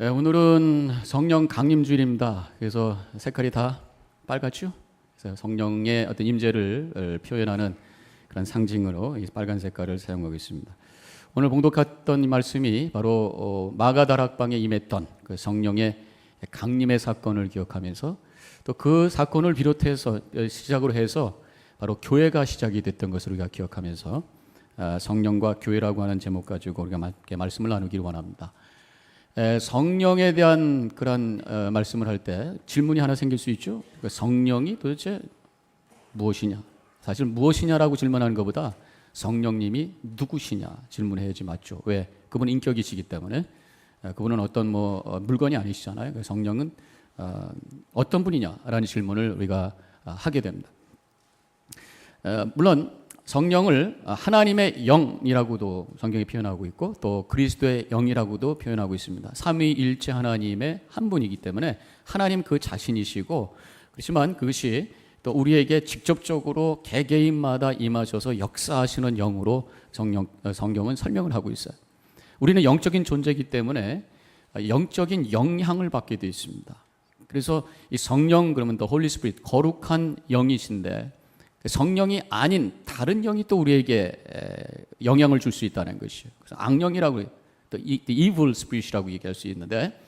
오늘은 성령 강림주일입니다. 그래서 색깔이 다 빨갛죠? 그래서 성령의 어떤 임재를 표현하는 그런 상징으로 이 빨간 색깔을 사용하고 있습니다. 오늘 봉독했던 이 말씀이 바로 마가다락방에 임했던 그 성령의 강림의 사건을 기억하면서 또 그 사건을 비롯해서 시작으로 해서 바로 교회가 시작이 됐던 것을 우리가 기억하면서 성령과 교회라고 하는 제목 가지고 우리가 함께 말씀을 나누기를 원합니다. 성령에 대한 그런 말씀을 할 때 질문이 하나 생길 수 있죠. 성령이 도대체 무엇이냐? 사실 무엇이냐라고 질문하는 것보다 성령님이 누구시냐 질문해야지 맞죠. 왜? 그분은 인격이시기 때문에. 그분은 어떤 물건이 아니시잖아요. 성령은 어떤 분이냐라는 질문을 우리가 하게 됩니다. 물론 성령을 하나님의 영이라고도 성경이 표현하고 있고 또 그리스도의 영이라고도 표현하고 있습니다. 삼위일체 하나님의 한 분이기 때문에 하나님 그 자신이시고, 그렇지만 그것이 또 우리에게 직접적으로 개개인마다 임하셔서 역사하시는 영으로 성경은 설명을 하고 있어요. 우리는 영적인 존재이기 때문에 영적인 영향을 받게 되어 있습니다. 그래서 이 성령 그러면 더 홀리 스피릿, 거룩한 영이신데 성령이 아닌 다른 영이 또 우리에게 영향을 줄 수 있다는 것이에요. 그래서 악령이라고 해요. 또 evil spirit이라고 얘기할 수 있는데,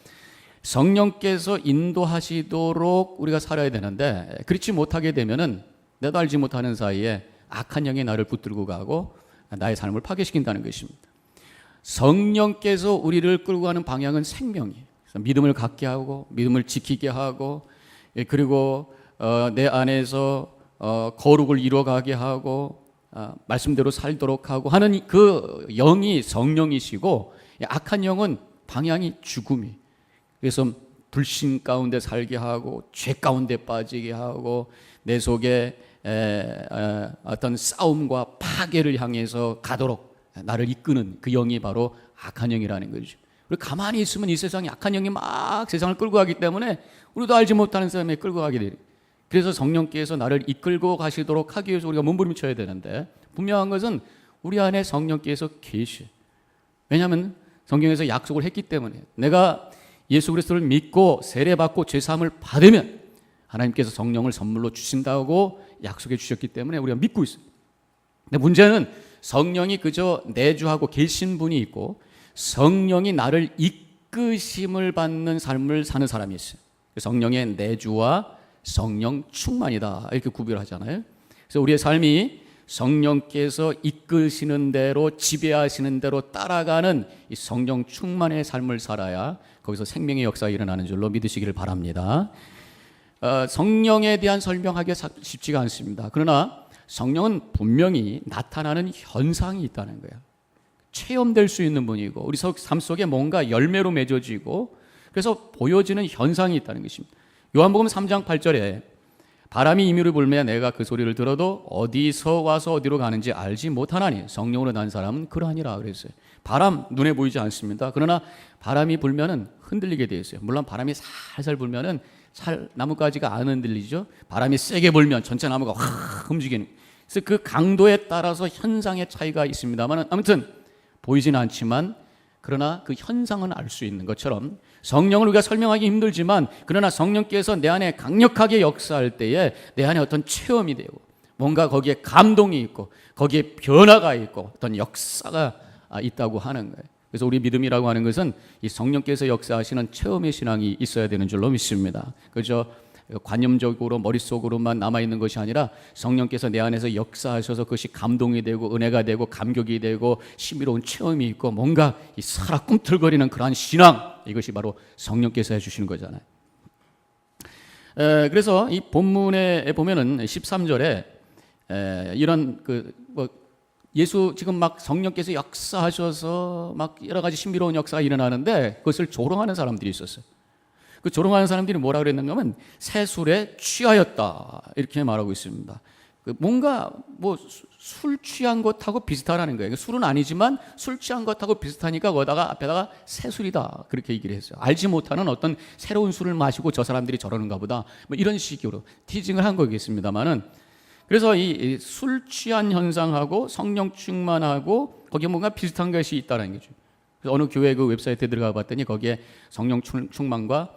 성령께서 인도하시도록 우리가 살아야 되는데 그렇지 못하게 되면은 내도 알지 못하는 사이에 악한 영이 나를 붙들고 가고 나의 삶을 파괴시킨다는 것입니다. 성령께서 우리를 끌고 가는 방향은 생명이에요. 그래서 믿음을 갖게 하고 믿음을 지키게 하고 그리고 내 안에서 거룩을 이루어가게 하고 말씀대로 살도록 하고 하는 그 영이 성령이시고, 악한 영은 방향이 죽음이. 그래서 불신 가운데 살게 하고 죄 가운데 빠지게 하고 내 속에 어떤 싸움과 파괴를 향해서 가도록 나를 이끄는 그 영이 바로 악한 영이라는 거죠. 우리 가만히 있으면 이 세상에 악한 영이 막 세상을 끌고 가기 때문에 우리도 알지 못하는 사람에 끌고 가게 돼요. 그래서 성령께서 나를 이끌고 가시도록 하기 위해서 우리가 몸부림쳐야 되는데, 분명한 것은 우리 안에 성령께서 계시. 왜냐하면 성경에서 약속을 했기 때문에, 내가 예수 그리스도를 믿고 세례받고 죄사함을 받으면 하나님께서 성령을 선물로 주신다고 약속해 주셨기 때문에 우리가 믿고 있어요. 근데 문제는 성령이 그저 내주하고 계신 분이 있고 성령이 나를 이끄심을 받는 삶을 사는 사람이 있어요. 성령의 내주와 성령 충만이다 이렇게 구별하잖아요. 그래서 우리의 삶이 성령께서 이끄시는 대로 지배하시는 대로 따라가는 이 성령 충만의 삶을 살아야 거기서 생명의 역사가 일어나는 줄로 믿으시기를 바랍니다. 성령에 대한 설명하기가 쉽지가 않습니다. 그러나 성령은 분명히 나타나는 현상이 있다는 거예요. 체험될 수 있는 분이고 우리 삶 속에 뭔가 열매로 맺어지고 그래서 보여지는 현상이 있다는 것입니다. 요한복음 3장 8절에 바람이 임의로 불면 내가 그 소리를 들어도 어디서 와서 어디로 가는지 알지 못하나니 성령으로 난 사람은 그러하니라 그랬어요. 바람 눈에 보이지 않습니다. 그러나 바람이 불면은 흔들리게 되어 있어요. 물론 바람이 살살 불면은 나뭇가지가 안 흔들리죠. 바람이 세게 불면 전체 나무가 확 움직이는. 그래서 그 강도에 따라서 현상의 차이가 있습니다만 아무튼 보이지는 않지만 그러나 그 현상은 알 수 있는 것처럼 성령을 우리가 설명하기 힘들지만 그러나 성령께서 내 안에 강력하게 역사할 때에 내 안에 어떤 체험이 되고 뭔가 거기에 감동이 있고 거기에 변화가 있고 어떤 역사가 있다고 하는 거예요. 그래서 우리 믿음이라고 하는 것은 이 성령께서 역사하시는 체험의 신앙이 있어야 되는 줄로 믿습니다. 그저 관념적으로 머릿속으로만 남아있는 것이 아니라 성령께서 내 안에서 역사하셔서 그것이 감동이 되고 은혜가 되고 감격이 되고 신비로운 체험이 있고 뭔가 이 살아 꿈틀거리는 그러한 신앙, 이것이 바로 성령께서 해주시는 거잖아요. 그래서 이 본문에 보면은 13절에 이런 예수 지금 막 성령께서 역사하셔서 막 여러 가지 신비로운 역사가 일어나는데 그것을 조롱하는 사람들이 있었어요. 그 조롱하는 사람들이 뭐라 그랬는가 하면 새술에 취하였다 이렇게 말하고 있습니다. 뭔가 술 취한 것하고 비슷하다는 거예요. 술은 아니지만 술 취한 것하고 비슷하니까 거기다가 앞에다가 새술이다 그렇게 얘기를 했어요. 알지 못하는 어떤 새로운 술을 마시고 저 사람들이 저러는가 보다 이런 식으로 티징을 한 거겠습니다만은, 그래서 이 술 취한 현상하고 성령 충만하고 거기에 뭔가 비슷한 것이 있다는 거죠. 그래서 어느 교회 그 웹사이트에 들어가 봤더니 거기에 성령 충만과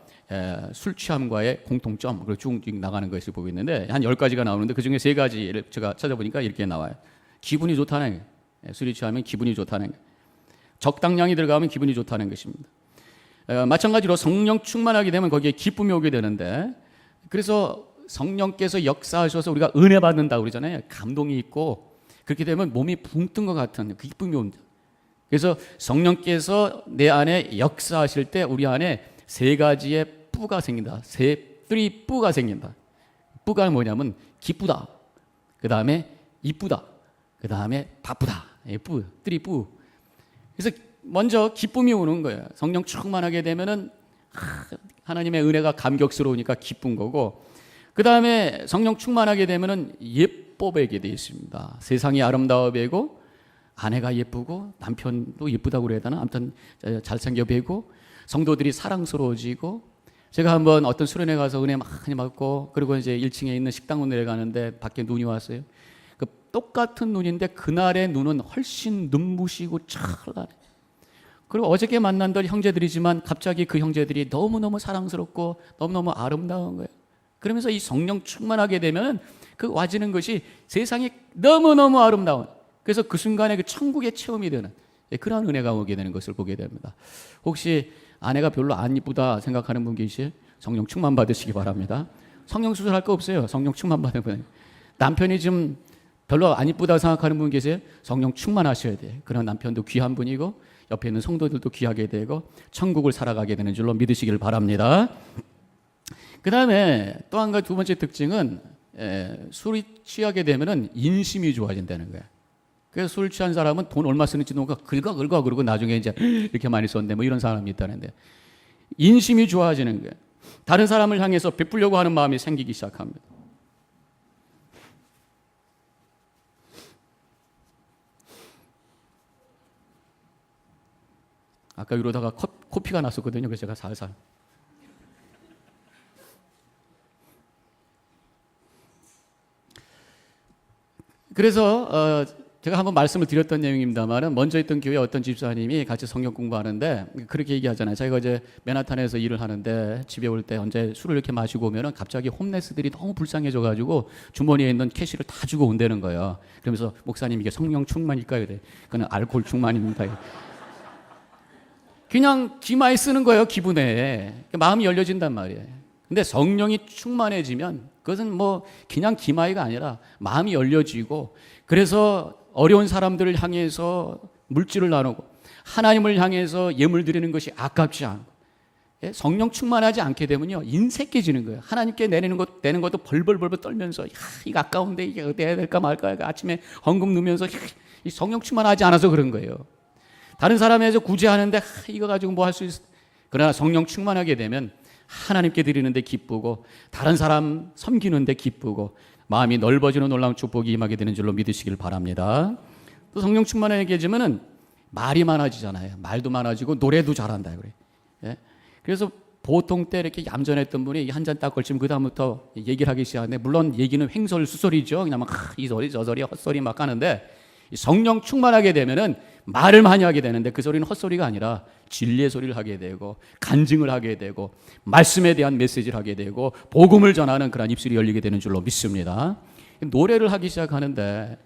술 취함과의 공통점, 그리고 쭉 나가는 것을 보고 있는데 한 10가지가 나오는데 그중에 3가지를 제가 찾아보니까 이렇게 나와요. 기분이 좋다는 거예요. 술이 취하면 기분이 좋다는 거예요. 적당량이 들어가면 기분이 좋다는 것입니다. 마찬가지로 성령 충만하게 되면 거기에 기쁨이 오게 되는데, 그래서 성령께서 역사하셔서 우리가 은혜 받는다고 그러잖아요. 감동이 있고, 그렇게 되면 몸이 붕 뜬 것 같은 그 기쁨이 옵니다. 그래서 성령께서 내 안에 역사하실 때 우리 안에 3가지의 뿌가 생긴다. 3 뿌가 생긴다. 뿌가 뭐냐면 기쁘다, 그 다음에 이쁘다, 그 다음에 바쁘다. 뿌, 3 뿌. 그래서 먼저 기쁨이 오는 거예요. 성령 충만하게 되면은 하나님의 은혜가 감격스러우니까 기쁜 거고, 그 다음에 성령 충만하게 되면은 예뻐 보이게 되어 있습니다. 세상이 아름다워 보이고, 아내가 예쁘고, 남편도 예쁘다고 그래야 되나? 아무튼 잘생겨 보이고, 성도들이 사랑스러워지고. 제가 한번 어떤 수련회 가서 은혜 많이 받고, 그리고 이제 1층에 있는 식당으로 내려가는데 밖에 눈이 왔어요. 그 똑같은 눈인데 그날의 눈은 훨씬 눈부시고 찬란해. 그리고 어저께 만난들 형제들이지만 갑자기 그 형제들이 너무너무 사랑스럽고 너무너무 아름다운 거예요. 그러면서 이 성령 충만하게 되면 그 와지는 것이 세상이 너무너무 아름다운, 그래서 그 순간에 그 천국의 체험이 되는 그런 은혜가 오게 되는 것을 보게 됩니다. 혹시 아내가 별로 안 이쁘다 생각하는 분 계시? 성령 충만 받으시기 바랍니다. 성령 수술할 거 없어요. 성령 충만 받으면. 남편이 좀 별로 안 이쁘다 생각하는 분 계세요? 성령 충만하셔야 돼요. 그런 남편도 귀한 분이고 옆에 있는 성도들도 귀하게 되고 천국을 살아가게 되는 줄로 믿으시길 바랍니다. 그 다음에 또 한 가지, 2번째 특징은 술이 취하게 되면은 인심이 좋아진다는 거예요. 그래서 술 취한 사람은 돈 얼마 쓰는지 누가 긁어 그러고 나중에 이제 이렇게 많이 썼는데 뭐 이런 사람이 있다는데, 인심이 좋아지는 거예요. 다른 사람을 향해서 베풀려고 하는 마음이 생기기 시작합니다. 아까 이러다가 코피가 났었거든요. 그래서 제가 살살. 그래서 제가 한번 말씀을 드렸던 내용입니다만은, 먼저 있던 교회 어떤 집사님이 같이 성경 공부하는데 그렇게 얘기하잖아요. 자기가 이제 맨하탄에서 일을 하는데 집에 올 때 언제 술을 이렇게 마시고 오면은 갑자기 홈레스들이 너무 불쌍해져가지고 주머니에 있는 캐시를 다 주고 온다는 거예요. 그러면서 목사님 이게 성령 충만일까요? 그는 알코올 충만입니다. 그냥 기마에 쓰는 거예요. 기분에 마음이 열려진단 말이에요. 근데 성령이 충만해지면 그것은 뭐 그냥 기마이가 아니라 마음이 열려지고, 그래서 어려운 사람들을 향해서 물질을 나누고 하나님을 향해서 예물 드리는 것이 아깝지 않고, 성령 충만하지 않게 되면요 인색해지는 거예요. 하나님께 내는 것도 벌벌 떨면서 이거 아까운데 이게 어디 해야 될까 말까, 아침에 헌금 넣으면서 이 성령 충만하지 않아서 그런 거예요. 다른 사람에서 구제하는데 이거 가지고 뭐 할 수 있어. 그러나 성령 충만하게 되면 하나님께 드리는데 기쁘고 다른 사람 섬기는데 기쁘고 마음이 넓어지는 놀라운 축복이 임하게 되는 줄로 믿으시길 바랍니다. 또 성령 충만하게 되면은 말이 많아지잖아요. 말도 많아지고 노래도 잘한다 그래. 예? 그래서 보통 때 이렇게 얌전했던 분이 한 잔 딱 걸치면 그 다음부터 얘기를 하기 시작하는데, 물론 얘기는 횡설수설이죠. 그냥 막 이 소리 저 소리 헛소리 막 하는데, 성령 충만하게 되면은 말을 많이 하게 되는데 그 소리는 헛소리가 아니라 진리의 소리를 하게 되고 간증을 하게 되고 말씀에 대한 메시지를 하게 되고 복음을 전하는 그런 입술이 열리게 되는 줄로 믿습니다. 노래를 하기 시작하는데,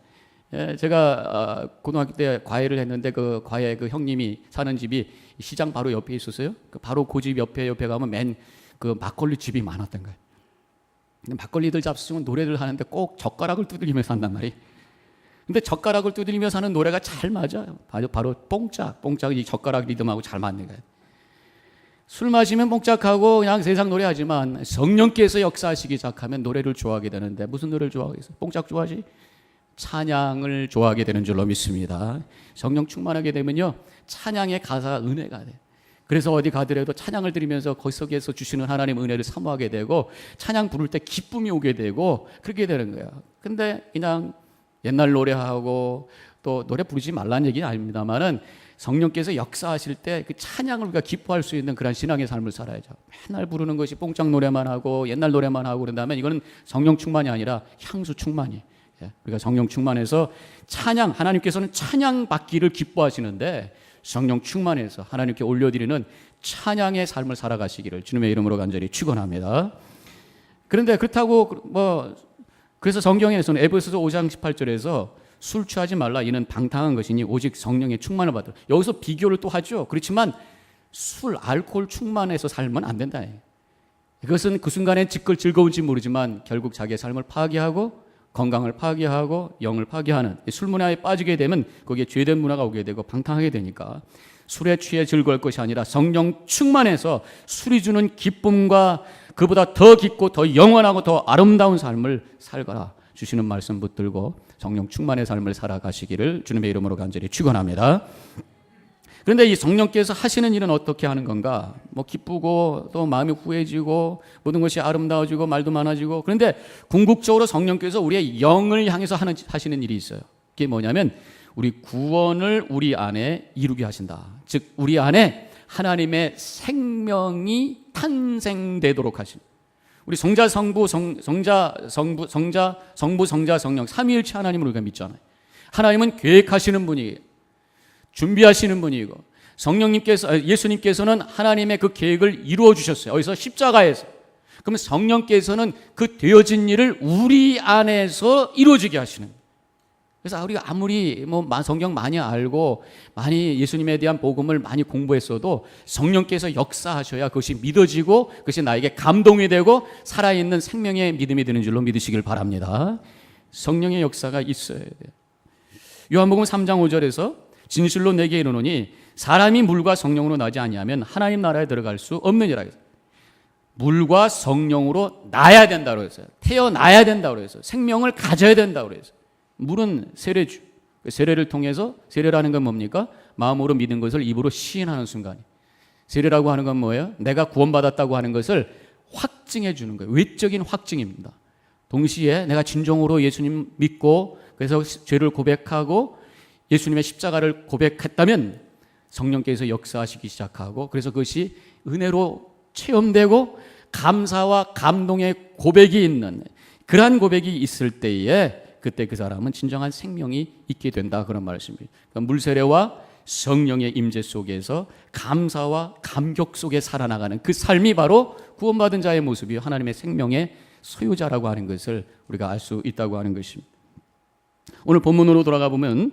제가 고등학교 때 과외를 했는데 그 과외 그 형님이 사는 집이 시장 바로 옆에 있었어요. 바로 그 집 옆에 가면 맨 그 막걸리 집이 많았던 거예요. 근데 막걸리들 잡수면 노래를 하는데 꼭 젓가락을 두들기면서 한단 말이에요. 근데 젓가락을 두드리면서 하는 노래가 잘 맞아요. 바로 뽕짝이 젓가락 리듬하고 잘 맞는 거예요. 술 마시면 뽕짝하고 그냥 세상 노래하지만 성령께서 역사하시기 시작하면 노래를 좋아하게 되는데, 무슨 노래를 좋아하겠어요? 뽕짝 좋아하지? 찬양을 좋아하게 되는 줄로 믿습니다. 성령 충만하게 되면요 찬양의 가사가 은혜가 돼요. 그래서 어디 가더라도 찬양을 드리면서 거기서 주시는 하나님의 은혜를 사모하게 되고, 찬양 부를 때 기쁨이 오게 되고 그렇게 되는 거예요. 근데 그냥 옛날 노래하고, 또 노래 부르지 말라는 얘기는 아닙니다만은 성령께서 역사하실 때 그 찬양을 우리가 기뻐할 수 있는 그런 신앙의 삶을 살아야죠. 맨날 부르는 것이 뽕짝 노래만 하고 옛날 노래만 하고 그런다면 이거는 성령 충만이 아니라 향수 충만이. 우리가 성령 충만해서 찬양, 하나님께서는 찬양 받기를 기뻐하시는데 성령 충만해서 하나님께 올려드리는 찬양의 삶을 살아가시기를 주님의 이름으로 간절히 축원합니다. 그런데 그렇다고 그래서 성경에서는 에베소서 5장 18절에서 술 취하지 말라 이는 방탕한 것이니 오직 성령의 충만을 받으라. 여기서 비교를 또 하죠. 그렇지만 술, 알코올 충만해서 살면 안 된다. 이것은 그 순간에 즐거운지 모르지만 결국 자기의 삶을 파괴하고 건강을 파괴하고 영을 파괴하는 술 문화에 빠지게 되면 거기에 죄된 문화가 오게 되고 방탕하게 되니까 술에 취해 즐거울 것이 아니라 성령 충만해서 술이 주는 기쁨과 그보다 더 깊고 더 영원하고 더 아름다운 삶을 살거라 주시는 말씀 붙들고 성령 충만의 삶을 살아가시기를 주님의 이름으로 간절히 축원합니다. 그런데 이 성령께서 하시는 일은 어떻게 하는 건가? 기쁘고 또 마음이 후해지고 모든 것이 아름다워지고 말도 많아지고, 그런데 궁극적으로 성령께서 우리의 영을 향해서 하시는 일이 있어요. 그게 뭐냐면 우리 구원을 우리 안에 이루게 하신다. 즉 우리 안에 하나님의 생명이 탄생되도록 하신, 우리 성자 성부 성자 성령 삼위일체 하나님을 우리가 믿잖아요. 하나님은 계획하시는 분이에요. 준비하시는 분이고 예수님께서는 하나님의 그 계획을 이루어 주셨어요. 어디서? 십자가에서. 그러면 성령께서는 그 되어진 일을 우리 안에서 이루어지게 하시는. 그래서 우리가 아무리 성경 많이 알고 많이 예수님에 대한 복음을 많이 공부했어도 성령께서 역사하셔야 그것이 믿어지고 그것이 나에게 감동이 되고 살아있는 생명의 믿음이 되는 줄로 믿으시길 바랍니다. 성령의 역사가 있어야 돼요. 요한복음 3장 5절에서 진실로 내게 이르노니 사람이 물과 성령으로 나지 아니하면 하나님 나라에 들어갈 수 없느니라. 물과 성령으로 나야 된다고 했어요. 태어나야 된다고 했어요. 생명을 가져야 된다고 했어요. 물은 세례주. 세례를 통해서, 세례라는 건 뭡니까? 마음으로 믿은 것을 입으로 시인하는 순간이. 세례라고 하는 건 뭐예요? 내가 구원받았다고 하는 것을 확증해 주는 거예요. 외적인 확증입니다. 동시에 내가 진정으로 예수님 믿고 그래서 죄를 고백하고 예수님의 십자가를 고백했다면 성령께서 역사하시기 시작하고, 그래서 그것이 은혜로 체험되고 감사와 감동의 고백이 있는, 그러한 고백이 있을 때에 그때 그 사람은 진정한 생명이 있게 된다, 그런 말씀입니다. 그러니까 물세례와 성령의 임재 속에서 감사와 감격 속에 살아나가는 그 삶이 바로 구원받은 자의 모습이 하나님의 생명의 소유자라고 하는 것을 우리가 알 수 있다고 하는 것입니다. 오늘 본문으로 돌아가 보면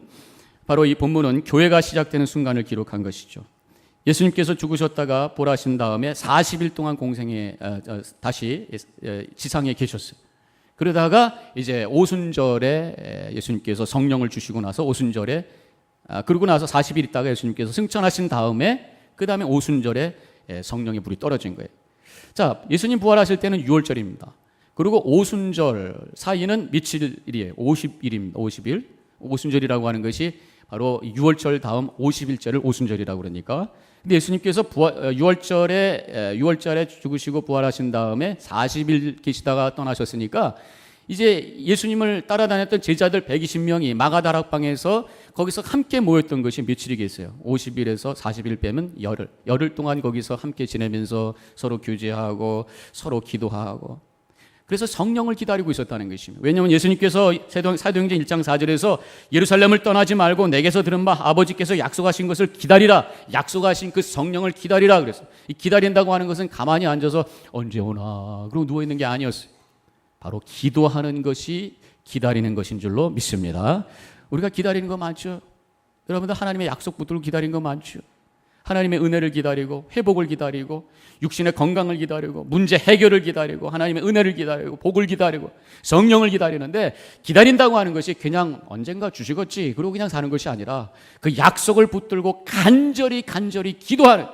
바로 이 본문은 교회가 시작되는 순간을 기록한 것이죠. 예수님께서 죽으셨다가 부활하신 다음에 40일 동안 공생에 다시 지상에 계셨어요. 그러다가 이제 오순절에 예수님께서 성령을 주시고 나서 오순절에 그러고 나서 40일 있다가 예수님께서 승천하신 다음에 그 다음에 오순절에 성령의 불이 떨어진 거예요. 자, 예수님 부활하실 때는 6월절입니다. 그리고 오순절 사이는 며칠이에요? 50일입니다. 50일. 오순절이라고 하는 것이 바로 6월절 다음 50일절을 오순절이라고 그러니까. 근데 예수님께서 6월절에 죽으시고 부활하신 다음에 40일 계시다가 떠나셨으니까 이제 예수님을 따라다녔던 제자들 120명이 마가다락방에서 거기서 함께 모였던 것이 며칠이겠어요? 50일에서 40일 빼면 열흘 동안 거기서 함께 지내면서 서로 교제하고 서로 기도하고, 그래서 성령을 기다리고 있었다는 것입니다. 왜냐하면 예수님께서 사도행전 1장 4절에서 예루살렘을 떠나지 말고 내게서 들은 바 아버지께서 약속하신 것을 기다리라, 약속하신 그 성령을 기다리라 그랬어요. 이 기다린다고 하는 것은 가만히 앉아서 언제 오나 그러고 누워있는 게 아니었어요. 바로 기도하는 것이 기다리는 것인 줄로 믿습니다. 우리가 기다리는 거 많죠? 여러분들 하나님의 약속 붙들고 기다리는 거 많죠? 하나님의 은혜를 기다리고 회복을 기다리고 육신의 건강을 기다리고 문제 해결을 기다리고 하나님의 은혜를 기다리고 복을 기다리고 성령을 기다리는데, 기다린다고 하는 것이 그냥 언젠가 주시겠지 그러고 그냥 사는 것이 아니라 그 약속을 붙들고 간절히 기도하는,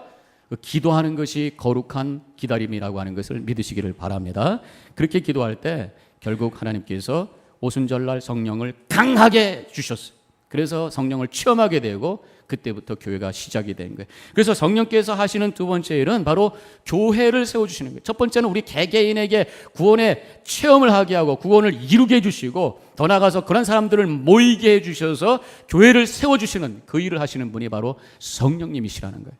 그 기도하는 것이 거룩한 기다림이라고 하는 것을 믿으시기를 바랍니다. 그렇게 기도할 때 결국 하나님께서 오순절날 성령을 강하게 주셨어요. 그래서 성령을 체험하게 되고 그때부터 교회가 시작이 된 거예요. 그래서 성령께서 하시는 두 번째 일은 바로 교회를 세워주시는 거예요. 첫 번째는 우리 개개인에게 구원의 체험을 하게 하고 구원을 이루게 해주시고, 더 나아가서 그런 사람들을 모이게 해주셔서 교회를 세워주시는 그 일을 하시는 분이 바로 성령님이시라는 거예요.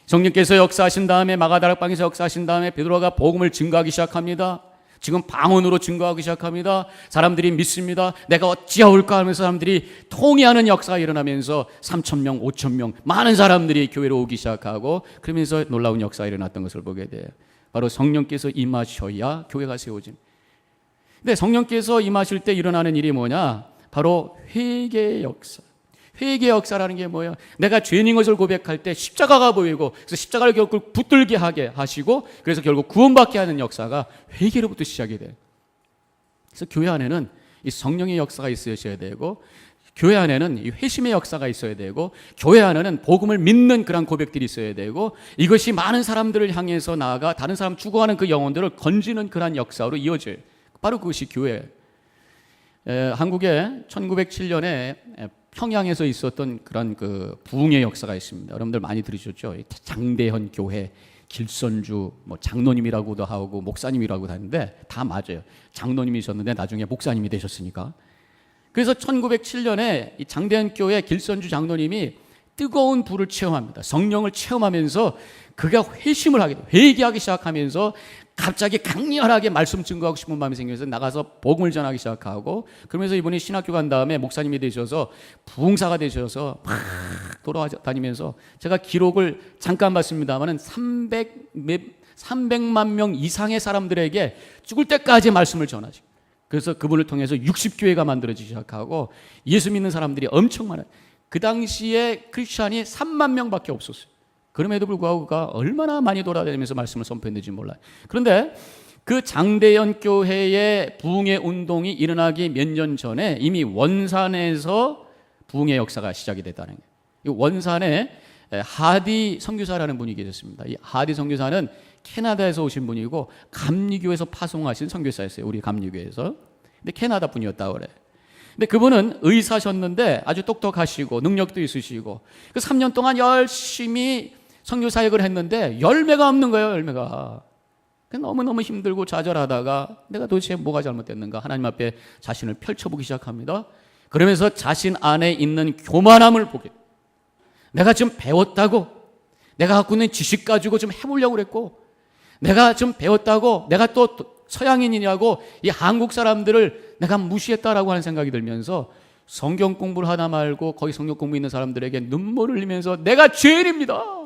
성령께서 역사하신 다음에 마가다락방에서 역사하신 다음에 베드로가 복음을 증거하기 시작합니다. 지금 방언으로 증거하기 시작합니다. 사람들이 믿습니다. 내가 어찌하올까 하면서 사람들이 통회하는 역사가 일어나면서 3,000명, 5,000명 많은 사람들이 교회로 오기 시작하고 그러면서 놀라운 역사가 일어났던 것을 보게 돼요. 바로 성령께서 임하셔야 교회가 세워집니다. 근데 성령께서 임하실 때 일어나는 일이 뭐냐? 바로 회개의 역사. 회개의 역사라는 게 뭐예요? 내가 죄인인 것을 고백할 때 십자가가 보이고 그래서 십자가를 결국 붙들게 하게 하시고 그래서 결국 구원받게 하는 역사가 회개로부터 시작이 돼요. 그래서 교회 안에는 이 성령의 역사가 있어야 되고 교회 안에는 이 회심의 역사가 있어야 되고 교회 안에는 복음을 믿는 그런 고백들이 있어야 되고 이것이 많은 사람들을 향해서 나아가 다른 사람 죽어가는 그 영혼들을 건지는 그런 역사로 이어져요. 바로 그것이 교회예요. 한국에 1907년에 평양에서 있었던 그런 그 부흥의 역사가 있습니다. 여러분들 많이 들으셨죠? 장대현 교회, 길선주, 장로님이라고도 하고 목사님이라고도 하는데 다 맞아요. 장로님이셨는데 나중에 목사님이 되셨으니까. 그래서 1907년에 이 장대현 교회 길선주 장로님이 뜨거운 불을 체험합니다. 성령을 체험하면서 그가 회심을 하게 돼요. 회개하기 시작하면서 갑자기 강렬하게 말씀 증거하고 싶은 마음이 생겨서 나가서 복음을 전하기 시작하고 그러면서 이분이 신학교 간 다음에 목사님이 되셔서 부흥사가 되셔서 막 돌아다니면서 제가 기록을 잠깐 봤습니다만 300만 명 이상의 사람들에게 죽을 때까지 말씀을 전하시고 그래서 그분을 통해서 60교회가 만들어지기 시작하고 예수 믿는 사람들이 엄청 많아요. 그 당시에 크리스찬이 3만 명밖에 없었어요. 그럼에도 불구하고 그가 얼마나 많이 돌아다니면서 말씀을 선포했는지 몰라요. 그런데 그 장대현 교회의 부흥의 운동이 일어나기 몇 년 전에 이미 원산에서 부흥의 역사가 시작이 됐다는 거예요. 이 원산에 하디 선교사라는 분이 계셨습니다. 이 하디 선교사는 캐나다에서 오신 분이고 감리교에서 파송하신 선교사였어요. 우리 감리교에서. 근데 캐나다 분이었다고 그래요. 근데 그분은 의사셨는데 아주 똑똑하시고 능력도 있으시고 그 3년 동안 열심히 선교 사역을 했는데 열매가 없는 거예요. 열매가. 너무너무 힘들고 좌절하다가 내가 도대체 뭐가 잘못됐는가 하나님 앞에 자신을 펼쳐보기 시작합니다. 그러면서 자신 안에 있는 교만함을 보게, 내가 좀 배웠다고 내가 갖고 있는 지식 가지고 좀 해보려고 그랬고 내가 좀 배웠다고 내가 또 서양인이냐고 이 한국 사람들을 내가 무시했다라고 하는 생각이 들면서 성경 공부를 하다 말고 거기 성경 공부 있는 사람들에게 눈물을 흘리면서 내가 죄인입니다.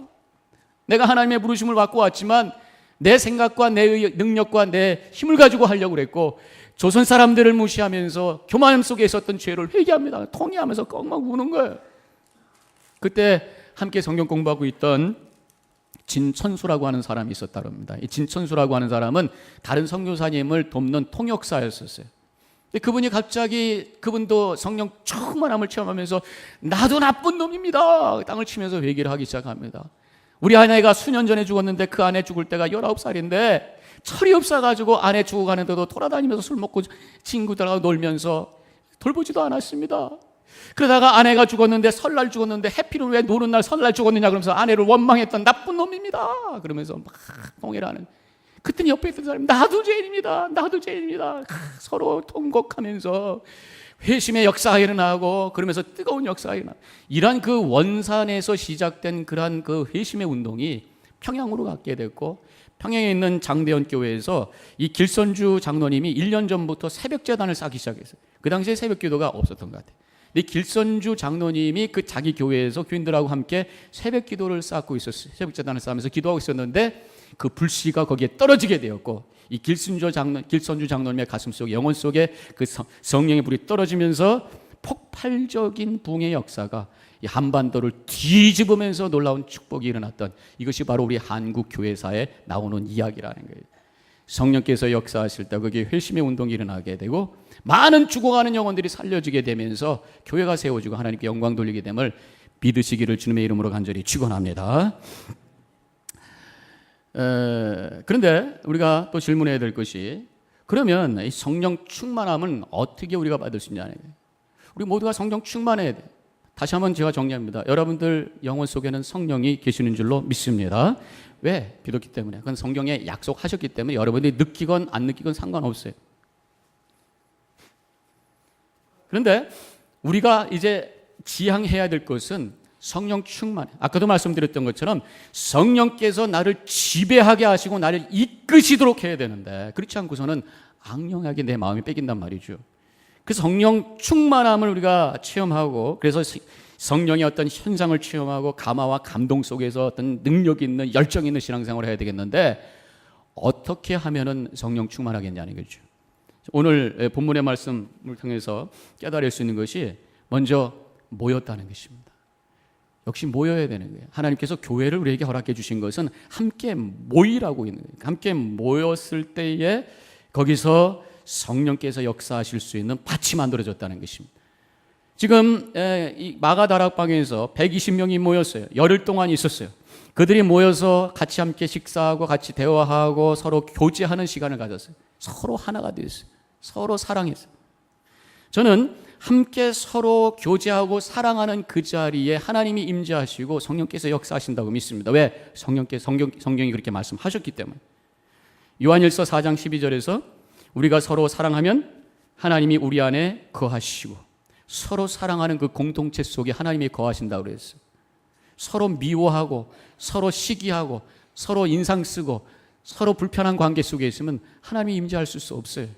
내가 하나님의 부르심을 받고 왔지만 내 생각과 내 능력과 내 힘을 가지고 하려고 그랬고 조선 사람들을 무시하면서 교만함 속에 있었던 죄를 회개합니다. 통회하면서 꺽막 우는 거예요. 그때 함께 성경 공부하고 있던 진천수라고 하는 사람이 있었다고 합니다. 이 진천수라고 하는 사람은 다른 선교사님을 돕는 통역사였었어요. 그분이 갑자기 그분도 성령 충만함을 체험하면서 나도 나쁜 놈입니다. 땅을 치면서 회개를 하기 시작합니다. 우리 아내가 수년 전에 죽었는데 그 아내 죽을 때가 19살인데 철이 없어가지고 아내 죽어가는데도 돌아다니면서 술 먹고 친구들하고 놀면서 돌보지도 않았습니다. 그러다가 아내가 죽었는데 설날 죽었는데 해피를 왜 노는 날 설날 죽었느냐 그러면서 아내를 원망했던 나쁜 놈입니다. 그러면서 막 통회를 하는. 그때 옆에 있던 사람이 나도 죄인입니다. 나도 죄인입니다. 서로 통곡하면서 회심의 역사가 일어나고 그러면서 뜨거운 역사가 일어나. 이러한 그 원산에서 시작된 그러한 그 회심의 운동이 평양으로 갔게 됐고 평양에 있는 장대현 교회에서 이 길선주 장로님이 1년 전부터 새벽 제단을 쌓기 시작했어요. 그 당시에 새벽 기도가 없었던 것 같아요. 이 길선주 장로님이 그 자기 교회에서 교인들하고 함께 새벽 기도를 쌓고 있었어요. 새벽 제단을 쌓으면서 기도하고 있었는데 그 불씨가 거기에 떨어지게 되었고 이 길선주 장로님의 가슴 속에 영혼 속에 그 성령의 불이 떨어지면서 폭발적인 붕의 역사가 이 한반도를 뒤집으면서 놀라운 축복이 일어났던 이것이 바로 우리 한국 교회사에 나오는 이야기라는 거예요. 성령께서 역사하실 때 거기에 회심의 운동이 일어나게 되고 많은 죽어가는 영혼들이 살려지게 되면서 교회가 세워지고 하나님께 영광 돌리게 됨을 믿으시기를 주님의 이름으로 간절히 축원합니다. 그런데 우리가 또 질문해야 될 것이 그러면 이 성령 충만함은 어떻게 우리가 받을 수 있냐는 거예요. 우리 모두가 성령 충만해야 돼요. 다시 한번 제가 정리합니다. 여러분들 영혼 속에는 성령이 계시는 줄로 믿습니다. 왜? 믿었기 때문에. 그건 성경에 약속하셨기 때문에 여러분들이 느끼건 안 느끼건 상관없어요. 그런데 우리가 이제 지향해야 될 것은 성령 충만. 아까도 말씀드렸던 것처럼 성령께서 나를 지배하게 하시고 나를 이끄시도록 해야 되는데 그렇지 않고서는 악령에게 내 마음이 뺏긴단 말이죠. 그래서 성령 충만함을 우리가 체험하고, 그래서 성령의 어떤 현상을 체험하고 감화와 감동 속에서 어떤 능력 있는 열정 있는 신앙생활을 해야 되겠는데, 어떻게 하면은 성령 충만하겠냐는 거죠. 오늘 본문의 말씀을 통해서 깨달을 수 있는 것이 먼저 모였다는 것입니다. 역시 모여야 되는 거예요. 하나님께서 교회를 우리에게 허락해 주신 것은 함께 모이라고 있는 거예요. 함께 모였을 때에 거기서 성령께서 역사하실 수 있는 밭이 만들어졌다는 것입니다. 지금 이 마가 다락방에서 120명이 모였어요. 열흘 동안 있었어요. 그들이 모여서 같이 함께 식사하고 같이 대화하고 서로 교제하는 시간을 가졌어요. 서로 하나가 되었어요. 서로 사랑했어요. 저는 함께 서로 교제하고 사랑하는 그 자리에 하나님이 임재하시고 성령께서 역사하신다고 믿습니다. 왜? 성경이 그렇게 말씀하셨기 때문에. 요한일서 4장 12절에서 우리가 서로 사랑하면 하나님이 우리 안에 거하시고, 서로 사랑하는 그 공동체 속에 하나님이 거하신다고 그랬어요. 서로 미워하고 서로 시기하고 서로 인상 쓰고 서로 불편한 관계 속에 있으면 하나님이 임재할 수 없어요.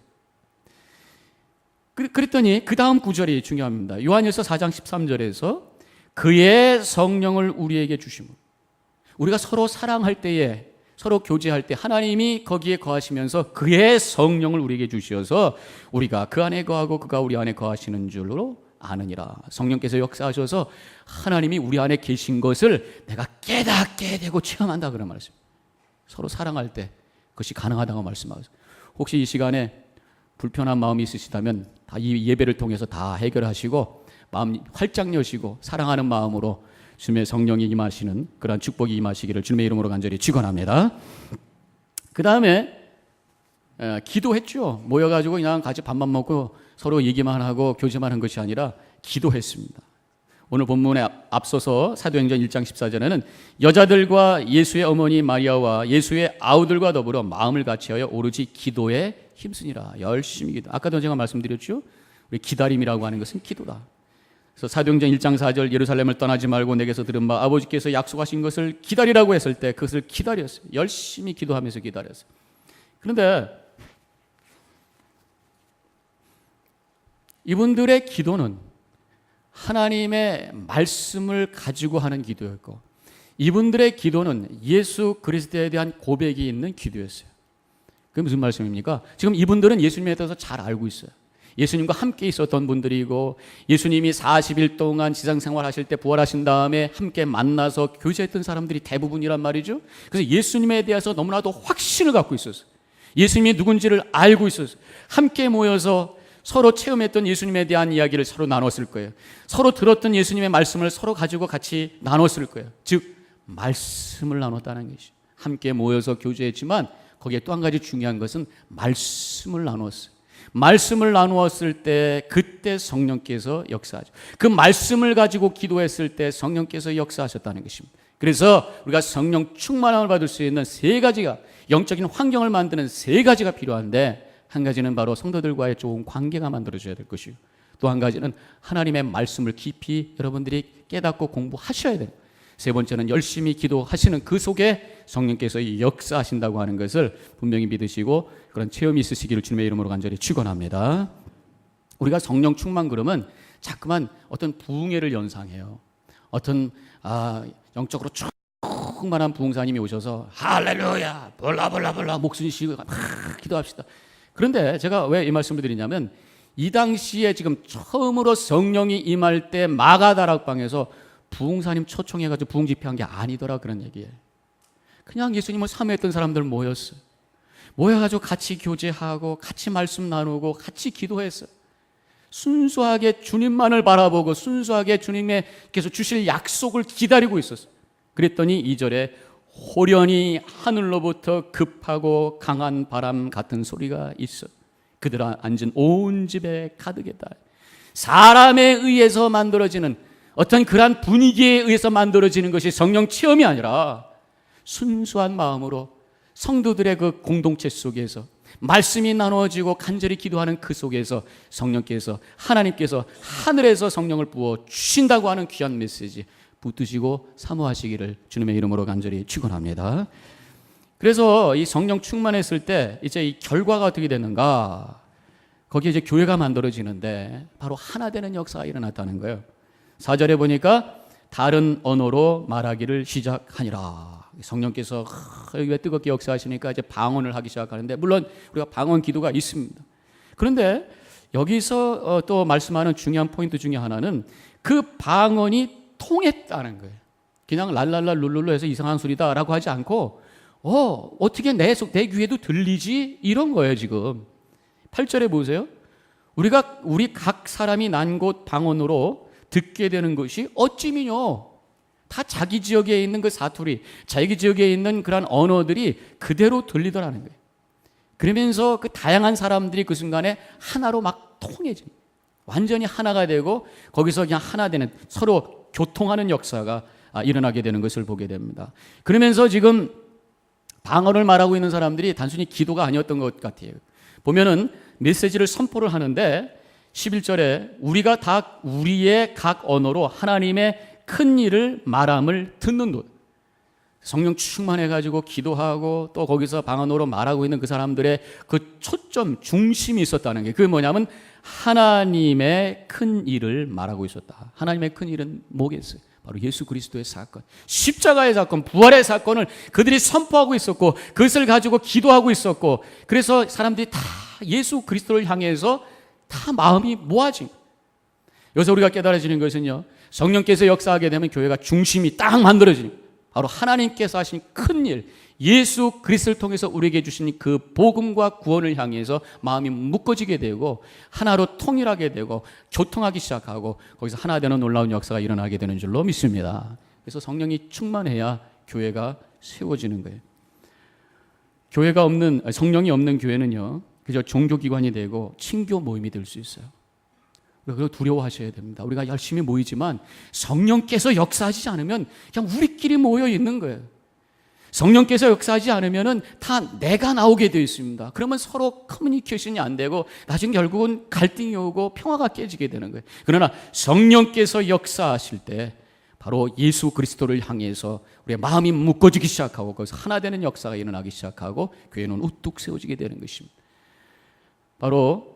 그랬더니 그 다음 구절이 중요합니다. 요한일서 4장 13절에서 그의 성령을 우리에게 주시고, 우리가 서로 사랑할 때에, 서로 교제할 때 하나님이 거기에 거하시면서 그의 성령을 우리에게 주셔서 우리가 그 안에 거하고 그가 우리 안에 거하시는 줄로 아느니라. 성령께서 역사하셔서 하나님이 우리 안에 계신 것을 내가 깨닫게 되고 체험한다, 그런 말씀입니다. 서로 사랑할 때 그것이 가능하다고 말씀하세요. 혹시 이 시간에 불편한 마음이 있으시다면 다 이 예배를 통해서 다 해결하시고 마음 활짝 여시고 사랑하는 마음으로 주님의 성령이 임하시는 그러한 축복이 임하시기를 주님의 이름으로 간절히 축원합니다. 그 다음에 기도했죠. 모여가지고 그냥 같이 밥만 먹고 서로 얘기만 하고 교제만 한 것이 아니라 기도했습니다. 오늘 본문에 앞서서 사도행전 1장 14절에는 여자들과 예수의 어머니 마리아와 예수의 아우들과 더불어 마음을 같이하여 오로지 기도에 힘쓰니라. 열심히 기도. 아까도 제가 말씀드렸죠. 우리 기다림이라고 하는 것은 기도다. 그래서 사도행전 1장 4절 예루살렘을 떠나지 말고 내게서 들은 바 아버지께서 약속하신 것을 기다리라고 했을 때 그것을 기다렸어요. 열심히 기도하면서 기다렸어요. 그런데 이분들의 기도는 하나님의 말씀을 가지고 하는 기도였고, 이분들의 기도는 예수 그리스도에 대한 고백이 있는 기도였어요. 그게 무슨 말씀입니까? 지금 이분들은 예수님에 대해서 잘 알고 있어요. 예수님과 함께 있었던 분들이고, 예수님이 40일 동안 지상생활 하실 때 부활하신 다음에 함께 만나서 교제했던 사람들이 대부분이란 말이죠. 그래서 예수님에 대해서 너무나도 확신을 갖고 있었어요. 예수님이 누군지를 알고 있었어요. 함께 모여서 서로 체험했던 예수님에 대한 이야기를 서로 나눴을 거예요. 서로 들었던 예수님의 말씀을 서로 가지고 같이 나눴을 거예요. 즉 말씀을 나눴다는 것이죠. 함께 모여서 교제했지만 거기에 또 한 가지 중요한 것은 말씀을 나누었어요. 말씀을 나누었을 때 그때 성령께서 역사하죠. 그 말씀을 가지고 기도했을 때 성령께서 역사하셨다는 것입니다. 그래서 우리가 성령 충만함을 받을 수 있는 세 가지가, 영적인 환경을 만드는 세 가지가 필요한데, 한 가지는 바로 성도들과의 좋은 관계가 만들어져야 될 것이고, 또 한 가지는 하나님의 말씀을 깊이 여러분들이 깨닫고 공부하셔야 돼요. 세 번째는 열심히 기도하시는 그 속에 성령께서 역사하신다고 하는 것을 분명히 믿으시고 그런 체험이 있으시기를 주님의 이름으로 간절히 축원합니다. 우리가 성령 충만 그러면 자꾸만 어떤 부흥회를 연상해요. 어떤 영적으로 충만한 부흥사님이 오셔서 할렐루야 볼라볼라볼라 목소리 쉬고 기도합시다. 그런데 제가 왜 이 말씀을 드리냐면, 이 당시에 지금 처음으로 성령이 임할 때 마가다락방에서 부흥사님 초청해가지고 부흥 집회한 게 아니더라, 그런 얘기예요. 그냥 예수님을 사모했던 사람들 모였어요. 모여가지고 같이 교제하고 같이 말씀 나누고 같이 기도했어요. 순수하게 주님만을 바라보고 순수하게 주님께서 주실 약속을 기다리고 있었어요. 그랬더니 2절에 호련히 하늘로부터 급하고 강한 바람 같은 소리가 있어 그들 앉은 온 집에 가득했다. 사람에 의해서 만들어지는 어떤 그러한 분위기에 의해서 만들어지는 것이 성령 체험이 아니라 순수한 마음으로 성도들의 그 공동체 속에서 말씀이 나누어지고 간절히 기도하는 그 속에서 성령께서, 하나님께서 하늘에서 성령을 부어 주신다고 하는 귀한 메시지 붙드시고 사모하시기를 주님의 이름으로 간절히 축원합니다. 그래서 이 성령 충만했을 때 이제 이 결과가 어떻게 되는가? 거기에 이제 교회가 만들어지는데 바로 하나 되는 역사가 일어났다는 거예요. 4절에 보니까 다른 언어로 말하기를 시작하니라. 성령께서 왜 뜨겁게 역사하시니까 이제 방언을 하기 시작하는데, 물론 우리가 방언 기도가 있습니다. 그런데 여기서 또 말씀하는 중요한 포인트 중에 하나는 그 방언이 통했다는 거예요. 그냥 랄랄라 룰룰루 해서 이상한 소리다라고 하지 않고 어떻게 내 귀에도 들리지? 이런 거예요. 지금 8절에 보세요. 우리 각 사람이 난 곳 방언으로 듣게 되는 것이 어찌미뇨. 다 자기 지역에 있는 그 사투리, 자기 지역에 있는 그런 언어들이 그대로 들리더라는 거예요. 그러면서 그 다양한 사람들이 그 순간에 하나로 막 통해집니다. 완전히 하나가 되고 거기서 그냥 하나 되는, 서로 교통하는 역사가 일어나게 되는 것을 보게 됩니다. 그러면서 지금 방언을 말하고 있는 사람들이 단순히 기도가 아니었던 것 같아요. 보면은 메시지를 선포를 하는데 11절에 우리가 다 우리의 각 언어로 하나님의 큰 일을 말함을 듣는도다. 성령 충만해가지고 기도하고 또 거기서 방언으로 말하고 있는 그 사람들의 그 초점, 중심이 있었다는 게, 그게 뭐냐면 하나님의 큰 일을 말하고 있었다. 하나님의 큰 일은 뭐겠어요? 바로 예수 그리스도의 사건, 십자가의 사건, 부활의 사건을 그들이 선포하고 있었고 그것을 가지고 기도하고 있었고, 그래서 사람들이 다 예수 그리스도를 향해서 다 마음이 모아진. 여기서 우리가 깨달아지는 것은요, 성령께서 역사하게 되면 교회가 중심이 딱 만들어지는, 바로 하나님께서 하신 큰 일, 예수 그리스도를 통해서 우리에게 주신 그 복음과 구원을 향해서 마음이 묶어지게 되고 하나로 통일하게 되고 교통하기 시작하고 거기서 하나 되는 놀라운 역사가 일어나게 되는 줄로 믿습니다. 그래서 성령이 충만해야 교회가 세워지는 거예요. 성령이 없는 교회는요, 그저 종교기관이 되고 친교 모임이 될 수 있어요. 그리고 두려워하셔야 됩니다. 우리가 열심히 모이지만 성령께서 역사하지 않으면 그냥 우리끼리 모여 있는 거예요. 성령께서 역사하지 않으면 다 내가 나오게 되어 있습니다. 그러면 서로 커뮤니케이션이 안 되고 나중에 결국은 갈등이 오고 평화가 깨지게 되는 거예요. 그러나 성령께서 역사하실 때 바로 예수 그리스도를 향해서 우리의 마음이 묶어지기 시작하고 거기서 하나 되는 역사가 일어나기 시작하고 교회는 우뚝 세워지게 되는 것입니다. 바로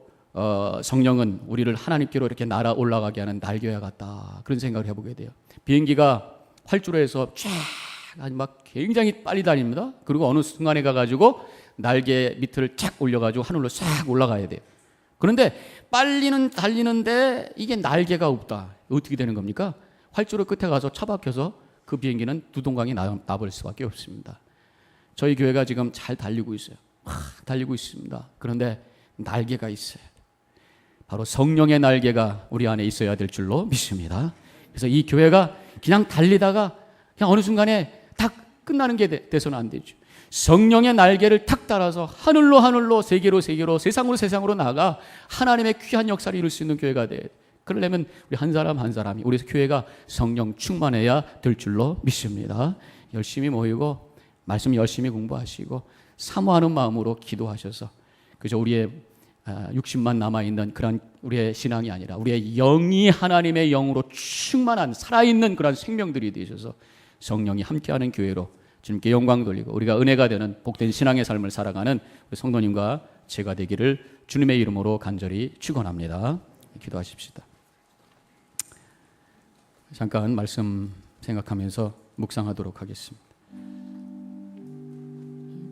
성령은 우리를 하나님께로 이렇게 날아 올라가게 하는 날개와 같다, 그런 생각을 해보게 돼요. 비행기가 활주로 해서 쫙 막 굉장히 빨리 다닙니다. 그리고 어느 순간에 가가지고 날개 밑을 착 올려가지고 하늘로 싹 올라가야 돼요. 그런데 빨리는 달리는데 이게 날개가 없다. 어떻게 되는 겁니까? 활주로 끝에 가서 처박혀서 그 비행기는 두동강이 나버릴 수밖에 없습니다. 저희 교회가 지금 잘 달리고 있어요. 달리고 있습니다. 그런데 날개가 있어요. 바로 성령의 날개가 우리 안에 있어야 될 줄로 믿습니다. 그래서 이 교회가 그냥 달리다가 그냥 어느 순간에 딱 끝나는 게 돼서는 안 되죠. 성령의 날개를 탁 따라서 하늘로 세계로 세상으로 나가 하나님의 귀한 역사를 이룰 수 있는 교회가 돼요. 그러려면 우리 한 사람 한 사람이, 우리 교회가 성령 충만해야 될 줄로 믿습니다. 열심히 모이고 말씀 열심히 공부하시고 사모하는 마음으로 기도하셔서 그저 우리의 육신만 남아있는 그런 우리의 신앙이 아니라 우리의 영이 하나님의 영으로 충만한 살아있는 그런 생명들이 되셔서 성령이 함께하는 교회로 주님께 영광 돌리고 우리가 은혜가 되는 복된 신앙의 삶을 살아가는 우리 성도님과 제가 되기를 주님의 이름으로 간절히 축원합니다. 기도하십시다. 잠깐 말씀 생각하면서 묵상하도록 하겠습니다.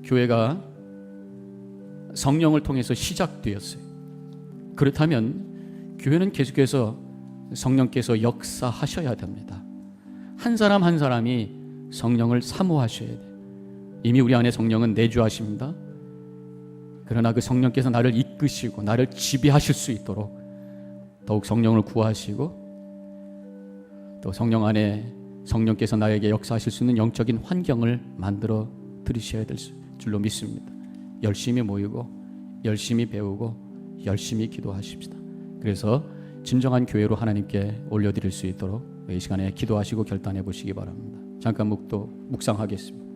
교회가 성령을 통해서 시작되었어요. 그렇다면 교회는 계속해서 성령께서 역사하셔야 됩니다. 한 사람 한 사람이 성령을 사모하셔야 돼요. 이미 우리 안에 성령은 내주하십니다. 그러나 그 성령께서 나를 이끄시고 나를 지배하실 수 있도록 더욱 성령을 구하시고 또 성령 안에 성령께서 나에게 역사하실 수 있는 영적인 환경을 만들어 드리셔야 될 줄로 믿습니다. 열심히 모이고 열심히 배우고 열심히 기도하십시다. 그래서 진정한 교회로 하나님께 올려드릴 수 있도록 이 시간에 기도하시고 결단해 보시기 바랍니다. 잠깐 묵상하겠습니다.